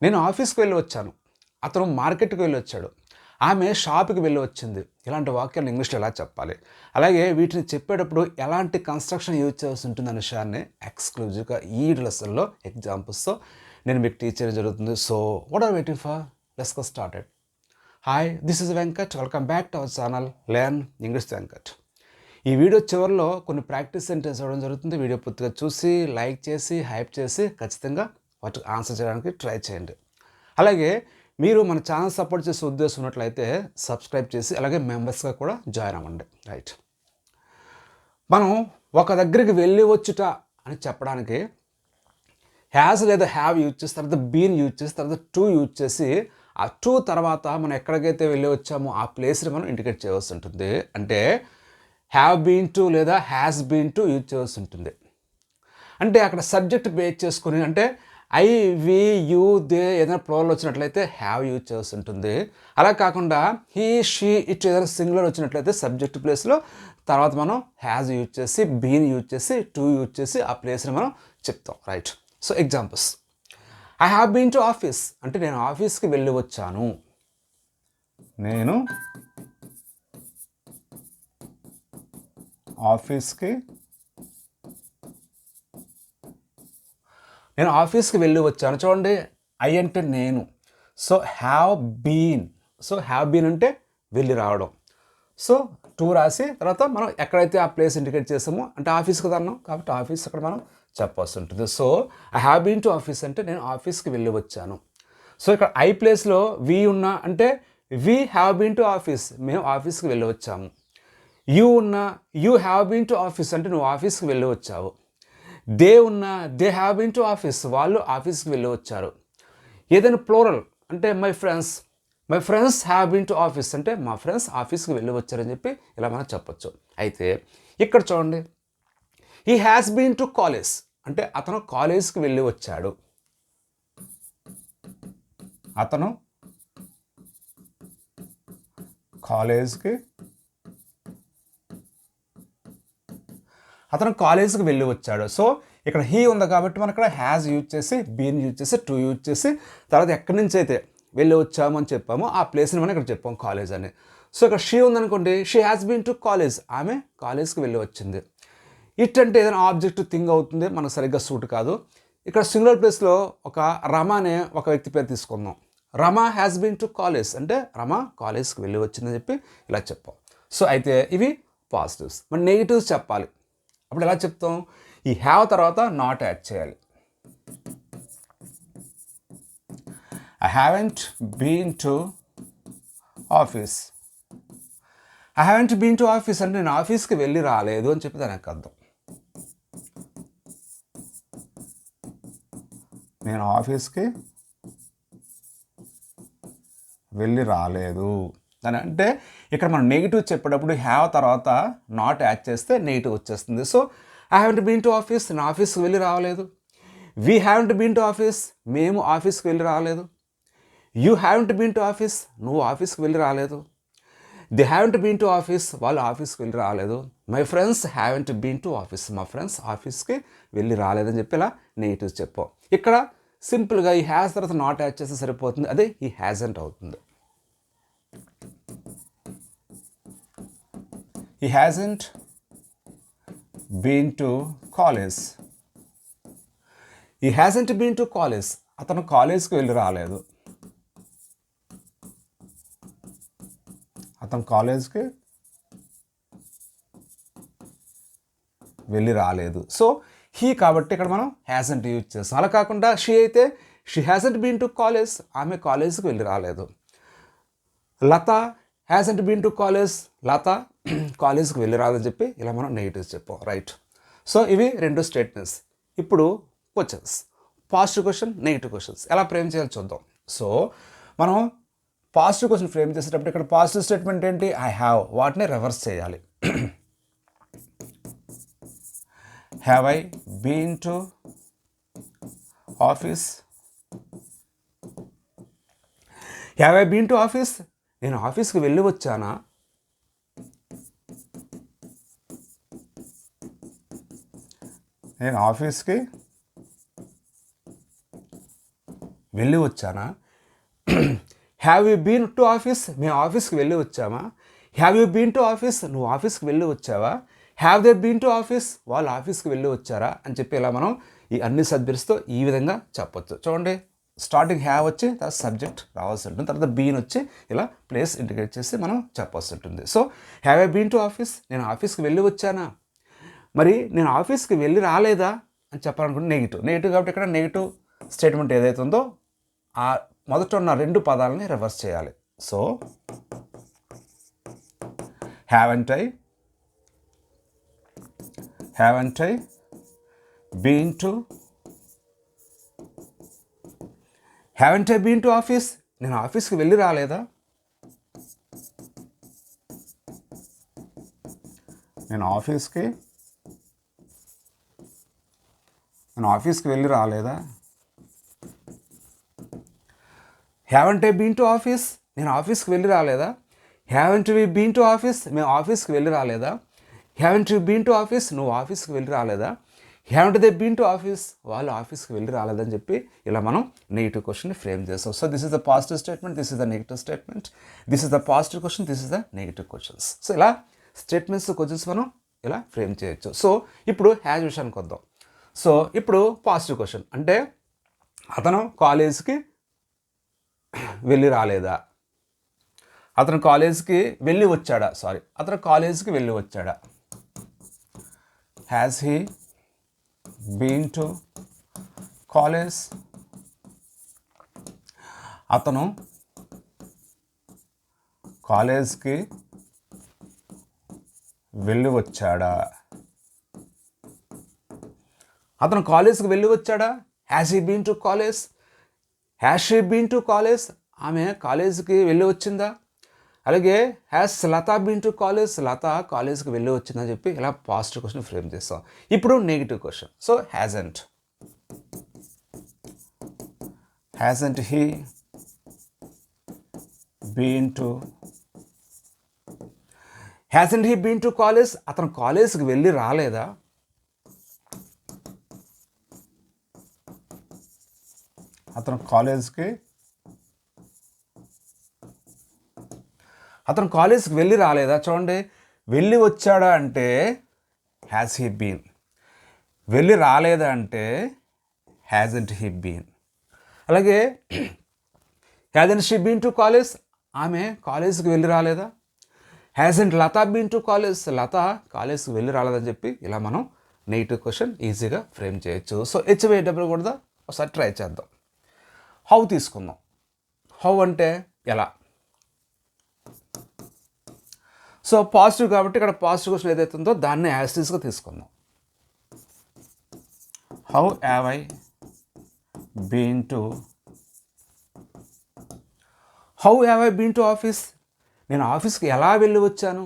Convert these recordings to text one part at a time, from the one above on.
నేను ఆఫీస్కి వెళ్ళి వచ్చాను, అతను మార్కెట్కి వెళ్ళి వచ్చాడు, ఆమె షాప్కి వెళ్ళి వచ్చింది. ఇలాంటి వాక్యాలు ఇంగ్లీష్లో ఎలా చెప్పాలి, అలాగే వీటిని చెప్పేటప్పుడు ఎలాంటి కన్స్ట్రక్షన్ యూజ్ చేయాల్సి ఉంటుందనే విషయాన్ని ఎక్స్క్లూజివ్గా ఈ లెసన్లో ఎగ్జాంపుల్స్తో నేను మీకు టీచ్ చేయడం జరుగుతుంది. So what are waiting for, let's get started. Hi, this is Venkat, welcome back to our channel learn English Venkat. ఈ వీడియో చివరిలో కొన్ని ప్రాక్టీస్ సెంటెన్స్ ఇవ్వడం జరుగుతుంది. వీడియో పూర్తిగా చూసి లైక్ చేసి హైప్ చేసి ఖచ్చితంగా వాటికి ఆన్సర్ చేయడానికి ట్రై చేయండి. అలాగే మీరు మన ఛానల్ సపోర్ట్ చేసే ఉద్దేశం ఉన్నట్లయితే సబ్స్క్రైబ్ చేసి అలాగే మెంబర్స్గా కూడా జాయిన్ అవ్వండి. రైట్, మనం ఒక దగ్గరికి వెళ్ళి వచ్చుట అని చెప్పడానికి హ్యాజ్ లేదా హ్యావ్ యూజ్ చేసి తర్వాత బీన్ యూజ్ చేసి తర్వాత టు యూజ్ చేసి ఆ టు తర్వాత మనం ఎక్కడికైతే వెళ్ళి వచ్చామో ఆ ప్లేస్ని మనం ఇండికేట్ చేయవలసి ఉంటుంది. అంటే హ్యావ్ బీన్ టు లేదా హ్యాస్ బీన్ టు యూజ్ చేయవలసి ఉంటుంది. అంటే అక్కడ సబ్జెక్ట్ బేస్ చేసుకుని, అంటే ఐ వి యూ దే ఏదైనా ప్రోల్ వచ్చినట్లయితే హ్యావ్ యూజ్ చేయాల్సి ఉంటుంది. అలా కాకుండా హీ షీ ఇట్ ఏదైనా సింగులర్ వచ్చినట్లయితే సబ్జెక్ట్ ప్లేస్లో తర్వాత మనం హ్యాజ్ యూజ్ చేసి బీన్ యూజ్ చేసి టు యూజ్ చేసి ఆ ప్లేస్ని మనం చెప్తాం. Right, so examples. I have been to office అంటే నేను ఆఫీస్కి వెళ్ళి వచ్చాను. నేను ఆఫీస్కి వెళ్ళి వచ్చాను. చూడండి, ఐ అంటే నేను, సో హ్యావ్ బీన్, అంటే వెళ్ళి రావడం. సో టూ రాసి తర్వాత మనం ఎక్కడైతే ఆ ప్లేస్ ఇండికేట్ చేసామో, అంటే ఆఫీస్ కదా అన్నాం కాబట్టి ఆఫీస్ అక్కడ మనం చెప్పాల్సి ఉంటుంది. So I have been to office అంటే నేను ఆఫీస్కి వెళ్ళి వచ్చాను. సో ఇక్కడ ఐ ప్లేస్లో వి ఉన్నా అంటే we have been to office, మేము ఆఫీస్కి వెళ్ళి వచ్చాము. యూ ఉన్నా you have been to office అంటే నువ్వు ఆఫీస్కి వెళ్ళి వచ్చావు. దే ఉన్నా they have been to office, వాళ్ళు ఆఫీస్కి వెళ్ళి వచ్చారు. ఏదైనా ప్లోరల్ అంటే my friends have been to office అంటే మా ఫ్రెండ్స్ ఆఫీస్కి వెళ్ళి వచ్చారని చెప్పి ఇలా మనం చెప్పొచ్చు. అయితే ఇక్కడ చూడండి, he has been to college అంటే అతను కాలేజ్కి వెళ్ళి వచ్చాడు. అతను కాలేజ్కి వెళ్ళి వచ్చాడు. సో ఇక్కడ హీ ఉంది కాబట్టి మనం ఇక్కడ హ్యాజ్ యూజ్ చేసి బీన్ యూజ్ చేసి టు యూజ్ చేసి తర్వాత ఎక్కడి నుంచి అయితే వెళ్ళి వచ్చాము అని చెప్పాము ఆ ప్లేస్ని మనం ఇక్కడ చెప్పాము కాలేజ్ అని. సో ఇక్కడ షీ ఉందనుకోండి, she has been to college, ఆమె కాలేజ్కి వెళ్ళి వచ్చింది. ఇట్ అంటే ఏదైనా ఆబ్జెక్ట్ థింగ్ అవుతుంది, మనకు సరిగ్గా సూట్ కాదు. ఇక్కడ సింగులర్ ప్లేస్లో ఒక రమ అనే ఒక వ్యక్తి పేరు తీసుకుందాం. Rama has been to college అంటే రమ కాలేజ్కి వెళ్ళి వచ్చిందని చెప్పి ఇలా చెప్పాం. సో అయితే ఇవి పాజిటివ్స్. మరి నెగిటివ్స్ చెప్పాలి, అప్పుడు ఎలా చెప్తాం? ఈ హ్యావ్ తర్వాత నాట్ యాడ్ చేయాలి. I haven't been to office. I haven't been to office అంటే నేను ఆఫీస్కి వెళ్ళి రాలేదు అని చెప్పి దానికి అర్థం. నేను ఆఫీస్కి వెళ్ళి రాలేదు అని అంటే ఇక్కడ మనం నెగిటివ్ చెప్పేటప్పుడు హ్యావ్ తర్వాత నాట్ యాడ్ చేస్తే నెగిటివ్ వచ్చేస్తుంది. So I haven't been to office, నేను ఆఫీస్కి వెళ్ళి రాలేదు. We haven't been to office, మేము ఆఫీస్కి వెళ్ళి రాలేదు. You haven't been to office, నువ్వు ఆఫీస్కి వెళ్ళి రాలేదు. They haven't been to office, వాళ్ళు ఆఫీస్కి వెళ్ళి రాలేదు. My friends haven't been to office, మా ఫ్రెండ్స్ ఆఫీస్కి వెళ్ళి రాలేదని చెప్పి ఇలా నెగిటివ్స్ చెప్పాం. ఇక్కడ సింపుల్గా ఈ హ్యాస్ తర్వాత నాట్ యాడ్ చేస్తే సరిపోతుంది, అదే ఈ హ్యాజంట్ అవుతుంది. He hasn't been to college. He hasn't been to college. అతను కాలేజ్కి వెళ్ళి రాలేదు. అతను కాలేజ్కి వెళ్ళి రాలేదు. సో హీ కాబట్టి ఇక్కడ మనం హ్యాజంట్ యూజ్ చేస్తాం. అలా కాకుండా షీ అయితే she hasn't been to college, ఆమె కాలేజ్కి వెళ్ళి రాలేదు. Latha hasn't been to college, Latha కాలేజ్కి వెళ్ళి రాదని చెప్పి ఇలా మనం నెగిటివ్స్ చెప్పాం. రైట్, సో ఇవి రెండు స్టేట్మెంట్స్. ఇప్పుడు questions, positive question negative questions ఎలా ఫ్రేమ్ చేయాలో చూద్దాం. సో మనం పాజిటివ్ క్వశ్చన్ ఫ్రేమ్ చేసేటప్పుడు ఇక్కడ పాజిటివ్ స్టేట్మెంట్ ఏంటి? ఐ హ్యావ్, వాటిని రివర్స్ చేయాలి. Have I been to office? Have I been to office, నేను ఆఫీస్కి వెళ్ళి వచ్చానా? నేను ఆఫీస్కి వెళ్ళి వచ్చానా? Have you been to office? మేము ఆఫీస్కి వెళ్ళి వచ్చామా? Have you been to office? నువ్వు ఆఫీస్కి వెళ్ళి వచ్చావా? Have they been to office? వాళ్ళు ఆఫీస్కి వెళ్ళి వచ్చారా అని చెప్పి ఇలా మనం ఈ అన్ని సబ్జెక్ట్స్తో ఈ విధంగా చెప్పొచ్చు. చూడండి, స్టార్టింగ్ హ్యావ్ వచ్చి తర్వాత సబ్జెక్ట్ రావాల్సి ఉంటుంది, తర్వాత బీన్ వచ్చి ఇలా ప్లేస్ ఇండికేట్ చేసి మనం చెప్పాల్సి ఉంటుంది. So have I been to office? నేను ఆఫీస్కి వెళ్ళి వచ్చానా? మరి నేను ఆఫీస్కి వెళ్ళి రాలేదా అని చెప్పాలనుకుంటే నెగిటివ్ కాబట్టి ఇక్కడ నెగిటివ్ స్టేట్మెంట్ ఏదైతే ఉందో ఆ మొదట ఉన్న రెండు పదాలని రివర్స్ చేయాలి. So haven't I been to office? నేను ఆఫీస్కి వెళ్ళి రాలేదా? నేను ఆఫీస్కి వెళ్ళి రాలేదా? Haven't I been to office? నేను ఆఫీస్కి వెళ్ళి రాలేదా? Haven't we been to office? మేము ఆఫీస్కి వెళ్ళి రాలేదా? Haven't you been to office? నువ్వు ఆఫీస్కి వెళ్ళి రాలేదా? Haven't they been to office? వాళ్ళు ఆఫీస్కి వెళ్ళి రాలేదని చెప్పి ఇలా మనం నెగిటివ్ క్వశ్చన్ని ఫ్రేమ్ చేస్తాం. So this is the positive statement, this is the negative statement, this is the positive question, this is the negative questions. So ఇలా స్టేట్మెంట్స్ క్వశ్చన్స్ మనం ఇలా ఫ్రేమ్ చేయొచ్చు. సో ఇప్పుడు హ్యాజ్ విషయానికి వద్దాం. సో ఇప్పుడు పాజిటివ్ క్వశ్చన్ అంటే అతను కాలేజ్కి వెళ్ళి రాలేదా? అతను కాలేజ్కి వెళ్ళి వచ్చాడా? అతను కాలేజ్కి వెళ్ళి వచ్చాడా? Has he been to college? అతను కాలేజ్కి వెళ్ళి వచ్చాడా? అతను కాలేజ్కి వెళ్ళి వచ్చాడా? Has he been to college? Has she been to college? ఆమె కాలేజ్కి వెళ్ళి వచ్చిందా? అలాగే has Latha been to college? Latha కాలేజ్కి వెళ్ళి వచ్చిందని చెప్పి ఇలా పాజిటివ్ క్వశ్చన్ ఫ్రేమ్ చేస్తాం. ఇప్పుడు negative question. So hasn't he been to college? అతను కాలేజ్కి వెళ్ళి రాలేదా? అతను కాలేజ్కి వెళ్ళి రాలేదా? చూడండి, వెళ్ళి వచ్చాడా అంటే హ్యాస్ హీ బీన్, వెళ్ళి రాలేదా అంటే హ్యాజంట్ హీ బీన్. అలాగే hasn't she been to college? ఆమె కాలేజ్కి వెళ్ళి రాలేదా? Hasn't Latha been to college? Latha కాలేజ్కి వెళ్ళి రాలేదని చెప్పి ఇలా మనం నెగిటివ్ క్వశ్చన్ ఈజీగా ఫ్రేమ్ చేయొచ్చు. సో హెచ్వేడబ్ల్యూ కూడా ఒకసారి ట్రై చేద్దాం. హౌ తీసుకుందాం. హౌ అంటే ఎలా? సో పాజిటివ్ కాబట్టి ఇక్కడ పాజిటివ్ క్వశ్చన్ ఏదైతే ఉందో దాన్ని యాస్టీస్గా తీసుకుందాం. How have I been to office? నేను ఆఫీస్కి ఎలా వెళ్ళి వచ్చాను?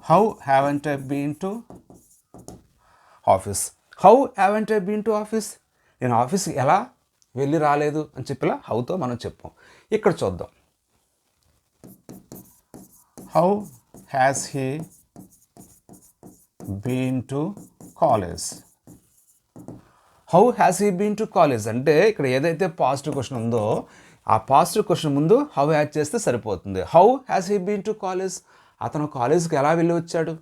How haven't I been to office? నేను ఆఫీస్కి ఎలా వెళ్ళి రాలేదు అని చెప్పిలా హౌతో మనం చెప్పాం. ఇక్కడ చూద్దాం. How has he been to college? అంటే ఇక్కడ ఏదైతే పాజిటివ్ క్వశ్చన్ ఉందో ఆ పాజిటివ్ క్వశ్చన్ ముందు హౌ యాడ్ చేస్తే సరిపోతుంది. How has he been to college? అతను కాలేజ్కి ఎలా వెళ్ళి వచ్చాడు?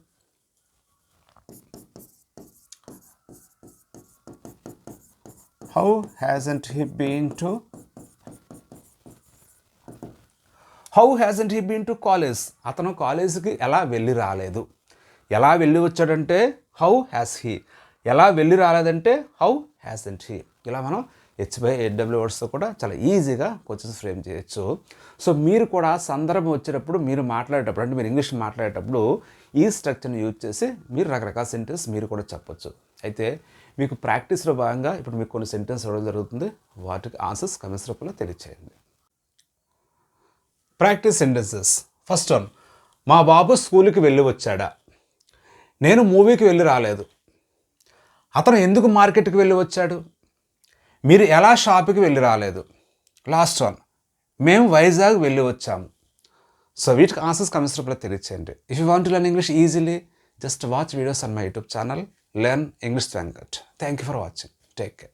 How hasn't he been to college? అతను కాలేజీకి ఎలా వెళ్ళి రాలేదు? ఎలా వెళ్ళి వచ్చాడంటే హౌ హ్యాస్ హీ, ఎలా వెళ్ళి రాలేదంటే హౌ హ్యాజంట్ హీ. ఇలా మనం హెచ్/8W వర్డ్స్తో కూడా చాలా ఈజీగా క్వశ్చన్స్ ఫ్రేమ్ చేయొచ్చు. సో మీరు కూడా సందర్భం వచ్చేటప్పుడు మీరు మాట్లాడేటప్పుడు అంటే మీరు ఇంగ్లీష్ మాట్లాడేటప్పుడు ఈ స్ట్రక్చర్ని యూజ్ చేసి మీరు రకరకాల సెంటెన్స్ మీరు కూడా చెప్పొచ్చు. అయితే మీకు ప్రాక్టీస్లో భాగంగా ఇప్పుడు మీకు కొన్ని సెంటెన్స్ ఇవ్వడం జరుగుతుంది. వాటికి ఆన్సర్స్ కమెంట్స్ రూపంలో తెలియచేయండి. Practice sentences. ఫస్ట్ వన్, మా బాబు స్కూల్కి వెళ్ళి వచ్చాడా? నేను మూవీకి వెళ్ళి రాలేదు. అతను ఎందుకు మార్కెట్కి వెళ్ళి వచ్చాడు? మీరు ఎలా షాప్కి వెళ్ళి రాలేదు? లాస్ట్ వన్, మేము వైజాగ్ వెళ్ళి వచ్చాము. సో వీటికి ఆన్సర్స్ కమెంట్స్ రూపంలో తెలియచేయండి. If you want to learn English easily, Just watch videos on my YouTube channel, Learn English Venkat. Thank you for watching. Take care.